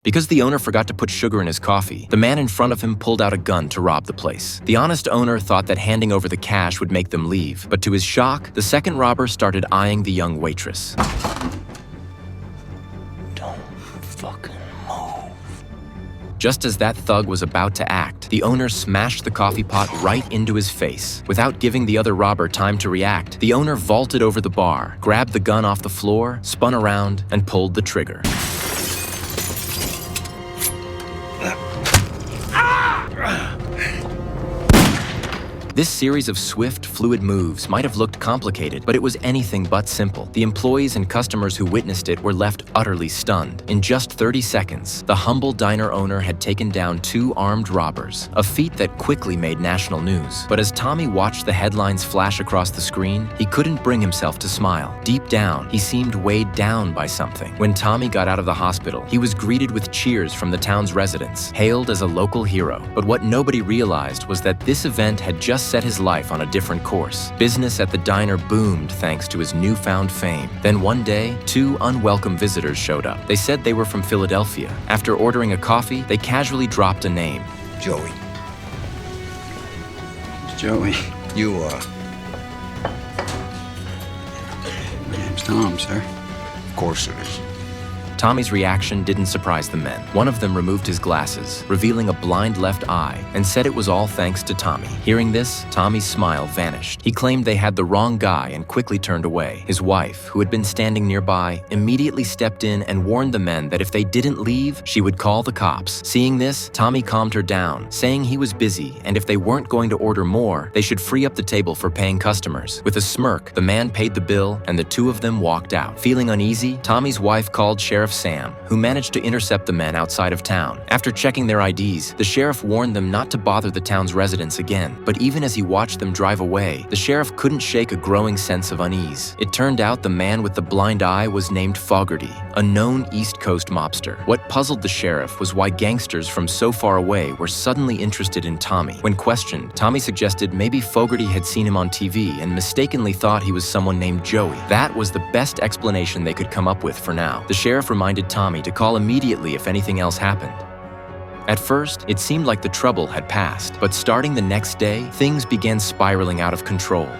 Because the owner forgot to put sugar in his coffee, the man in front of him pulled out a gun to rob the place. The honest owner thought that handing over the cash would make them leave, but to his shock, the second robber started eyeing the young waitress. Don't fucking move. Just as that thug was about to act, the owner smashed the coffee pot right into his face. Without giving the other robber time to react, the owner vaulted over the bar, grabbed the gun off the floor, spun around, and pulled the trigger. This series of swift, fluid moves might have looked complicated, but it was anything but simple. The employees and customers who witnessed it were left utterly stunned. In just 30 seconds, the humble diner owner had taken down 2 armed robbers, a feat that quickly made national news. But as Tommy watched the headlines flash across the screen, he couldn't bring himself to smile. Deep down, he seemed weighed down by something. When Tommy got out of the hospital, he was greeted with cheers from the town's residents, hailed as a local hero. But what nobody realized was that this event had just set his life on a different course. Business at the diner boomed thanks to his newfound fame. Then one day, 2 unwelcome visitors showed up. They said they were from Philadelphia. After ordering a coffee, they casually dropped a name. Joey. It's Joey. You, My name's Tom, sir. Of course it is. Tommy's reaction didn't surprise the men. One of them removed his glasses, revealing a blind left eye, and said it was all thanks to Tommy. Hearing this, Tommy's smile vanished. He claimed they had the wrong guy and quickly turned away. His wife, who had been standing nearby, immediately stepped in and warned the men that if they didn't leave, she would call the cops. Seeing this, Tommy calmed her down, saying he was busy and if they weren't going to order more, they should free up the table for paying customers. With a smirk, the man paid the bill and the 2 of them walked out. Feeling uneasy, Tommy's wife called Sheriff Sam, who managed to intercept the men outside of town. After checking their IDs, the sheriff warned them not to bother the town's residents again. But even as he watched them drive away, the sheriff couldn't shake a growing sense of unease. It turned out the man with the blind eye was named Fogarty, a known East Coast mobster. What puzzled the sheriff was why gangsters from so far away were suddenly interested in Tommy. When questioned, Tommy suggested maybe Fogarty had seen him on TV and mistakenly thought he was someone named Joey. That was the best explanation they could come up with for now. The sheriff reminded Tommy to call immediately if anything else happened. At first, it seemed like the trouble had passed, but starting the next day, things began spiraling out of control.